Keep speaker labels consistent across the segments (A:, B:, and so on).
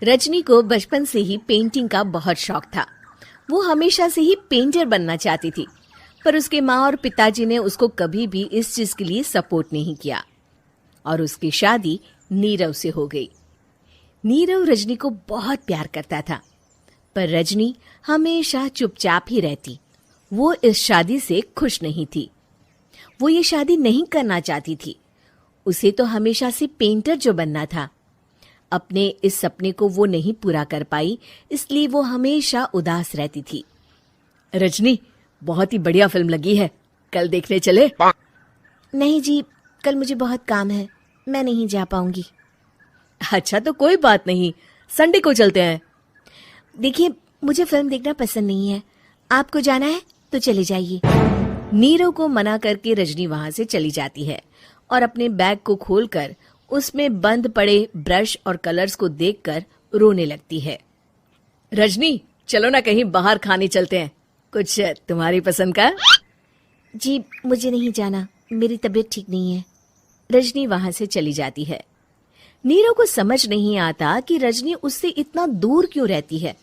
A: रजनी को बचपन से ही पेंटिंग का बहुत शौक था। वो हमेशा से ही पेंटर बनना चाहती थी, पर उसके माँ और पिताजी ने उसको कभी भी इस चीज के लिए सपोर्ट नहीं किया और उसकी शादी नीरव से हो गई। नीरव रजनी को बहुत प्यार करता था, पर रजनी हमेशा चुपचाप ही रहती। वो इस शादी से खुश नहीं थी। वो ये शादी नहीं करना चाहती थी। उसे तो हमेशा से पेंटर जो बनना था। अपने इस सपने को वो नहीं पूरा कर पाई, इसलिए वो हमेशा उदास रहती थी।
B: रजनी, बहुत ही बढ़िया फिल्म लगी है, कल देखने चले?
A: नहीं जी, कल मुझे बहुत काम है, मैं नहीं जा पाऊंगी।
B: अच्छा तो कोई बात नहीं, संडे को चलते हैं।
A: देखिए, मुझे फिल्म देखना पसंद नहीं है। आपको जाना है तो चले जाइए।
B: नीरव को मना करके रजनी वहां से चली जाती है और अपने बैग को खोलकर उसमें बंद पड़े ब्रश और कलर्स को देखकर रोने लगती है। रजनी, चलो ना कहीं बाहर खाने चलते हैं, कुछ तुम्हारी पसंद का।
A: जी, मुझे नहीं जाना, मेरी तबीयत ठीक नहीं है।
B: रजनी वहां से चली जाती है। नीरव को समझ नहीं आता कि रजनी उससे इतना दूर क्यों रहती है।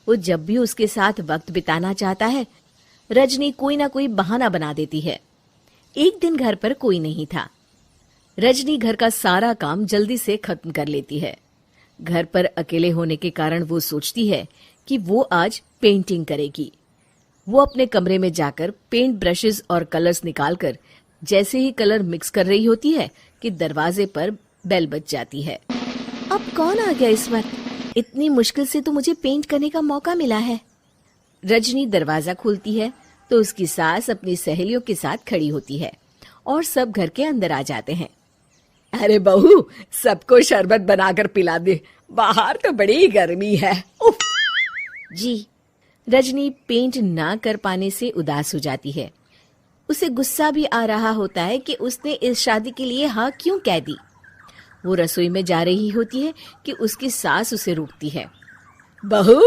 B: वो जब भी उसके साथ वक्त बिताना चाहता है, रजनी कोई ना कोई बहाना बना देती है। एक दिन घर पर कोई नहीं था। रजनी घर का सारा काम जल्दी से खत्म कर लेती है। घर पर अकेले होने के कारण वो सोचती है कि वो आज पेंटिंग करेगी। वो अपने कमरे में जाकर पेंट ब्रशेस और कलर्स निकालकर जैसे ही कलर मिक्स कर रही होती है कि दरवाजे पर बेल बज जाती है।
A: अब कौन आ गया इस वक्त? इतनी मुश्किल से तो मुझे पेंट करने का मौका मिला है।
B: रजनी दरवाजा खोलती है तो उसकी सास अपनी सहेलियों के साथ खड़ी होती है और सब घर के अंदर आ जाते हैं। अरे बहू, सबको शरबत बनाकर पिला दे, बाहर तो बड़ी गर्मी है। उफ।
A: जी।
B: रजनी पेंट ना कर पाने से उदास हो जाती है। उसे गुस्सा भी आ रहा होता है कि उसने इस शादी के लिए हाँ क्यों कह दी। वो रसोई में जा रही होती है कि उसकी सास उसे रोकती है। बहू,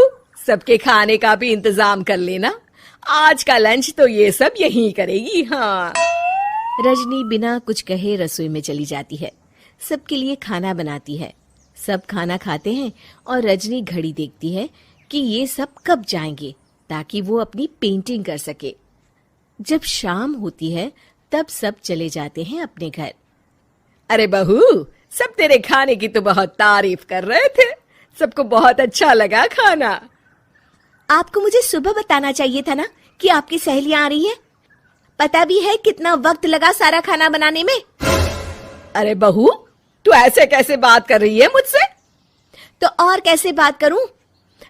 B: सबके खाने का भी इंतजाम कर लेना, आज का लंच तो ये सब यहीं करेगी। हाँ। रजनी बिना कुछ कहे रसोई में चली जाती है। सबके लिए खाना बनाती है। सब खाना खाते हैं और रजनी घड़ी देखती है कि ये सब कब जाएंगे ताकि वो अपनी पेंटिंग कर सके। जब शाम होती है तब सब चले जाते हैं अपने घर। अरे बहू, सब तेरे खाने की तो बहुत तारीफ कर रहे थे, सबको बहुत अच्छा लगा खाना।
A: आपको मुझे सुबह बताना चाहिए था ना कि आपकी सहेलियां आ रही हैं। पता भी है कितना वक्त लगा सारा खाना बनाने में।
B: अरे बहू, तू ऐसे कैसे बात कर रही है मुझसे?
A: तो और कैसे बात करूं?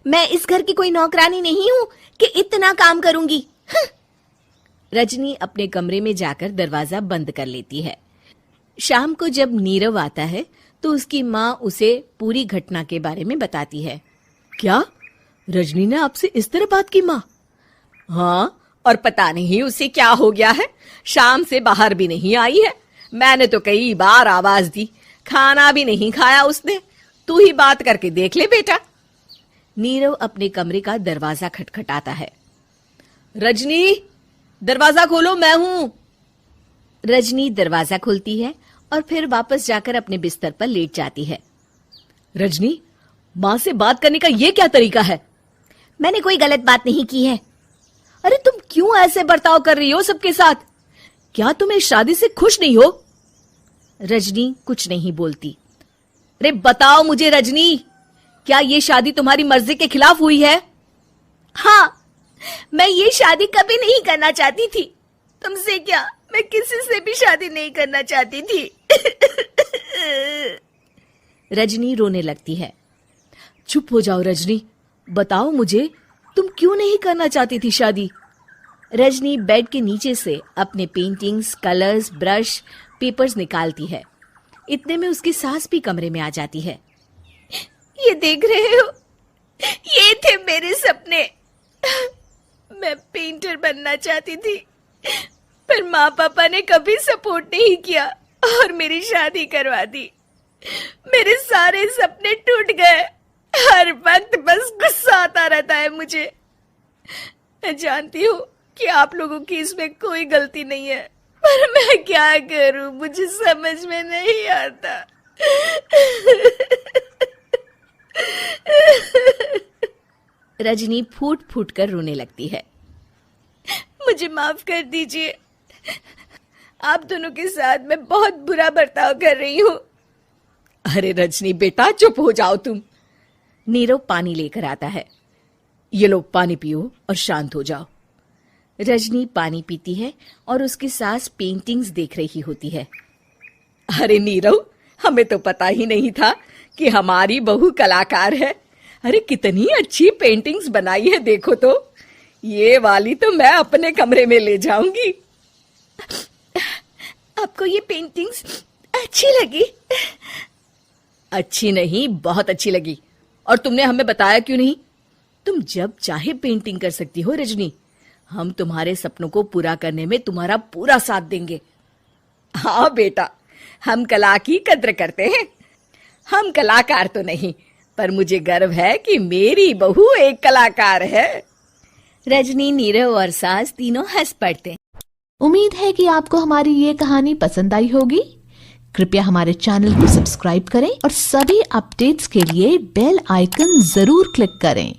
A: मैं इस घर की कोई नौकरानी नहीं हूं कि इतना काम करूंगी।
B: रजनी अपने कमरे में जाकर दरवाजा बंद कर लेती है। शाम को जब नीरव आता है तो उसकी माँ उसे पूरी घटना के बारे में बताती है। क्या रजनी ने आपसे इस तरह बात की माँ? हाँ, और पता नहीं उसे क्या हो गया है, शाम से बाहर भी नहीं आई है। मैंने तो कई बार आवाज दी, खाना भी नहीं खाया उसने। तू ही बात करके देख ले बेटा। नीरव अपने कमरे का दरवाजा खटखटाता है। रजनी, दरवाजा खोलो, मैं हूं। रजनी दरवाजा खोलती है और फिर वापस जाकर अपने बिस्तर पर लेट जाती है। रजनी, माँ से बात करने का ये क्या तरीका है?
A: मैंने कोई गलत बात नहीं की है।
B: अरे तुम क्यों ऐसे बर्ताव कर रही हो सबके साथ? क्या तुम इस शादी से खुश नहीं हो? रजनी कुछ नहीं बोलती। अरे बताओ मुझे रजनी, क्या ये शादी तुम्हारी मर्जी के खिलाफ हुई है?
A: हाँ, मैं ये शादी कभी नहीं करना चाहती थी। तुमसे क्या, मैं किसी से भी शादी नहीं करना चाहती थी।
B: रजनी रोने लगती है। चुप हो जाओ रजनी, बताओ मुझे, तुम क्यों नहीं करना चाहती थी शादी? रजनी बेड के नीचे से अपने पेंटिंग्स, कलर्स, ब्रश, पेपर्स निकालती है। इतने में उसकी सास भी कमरे में आ जाती है।
A: ये देख रहे हो, ये थे मेरे सपने। मैं पेंटर बनना चाहती थी, पर माँ पापा ने कभी सपोर्ट नहीं किया और मेरी शादी करवा दी। मेरे सारे सपने टूट गए। हर वक्त बस गुस्सा आता रहता है मुझे। मैं जानती हूँ कि आप लोगों की इसमें कोई गलती नहीं है, पर मैं क्या करूं, मुझे समझ में नहीं आता। रजनी फूट फूट कर रोने लगती है। मुझे माफ कर दीजिए, आप दोनों के साथ मैं बहुत बुरा बर्ताव कर रही हूँ।
B: अरे रजनी बेटा चुप हो जाओ तुम। नीरव पानी लेकर आता है। ये लो पानी पियो और शांत हो जाओ। रजनी पानी पीती है और उसकी सास पेंटिंग्स देख रही होती है। अरे नीरव, हमें तो पता ही नहीं था कि हमारी बहू कलाकार है। अरे कितनी अच्छी पेंटिंग्स बनाई है, देखो तो। ये वाली तो मैं अपने कमरे में ले जाऊंगी।
A: आपको ये पेंटिंग्स अच्छी लगी?
B: अच्छी नहीं, बहुत अच्छी लगी। और तुमने हमें बताया क्यों नहीं? तुम जब चाहे पेंटिंग कर सकती हो रजनी। हम तुम्हारे सपनों को पूरा करने में तुम्हारा पूरा साथ देंगे। हाँ बेटा, हम कला की कद्र करते हैं। हम कलाकार तो नहीं, पर मुझे गर्व है कि मेरी बहू एक कलाकार है।
A: रजनी, नीरव और सास तीनों हंस पड़ते।
C: उम्मीद है कि आपको हमारी ये कहानी पसंद आई होगी। कृपया हमारे चैनल को सब्सक्राइब करें और सभी अपडेट्स के लिए बेल आइकन जरूर क्लिक करें।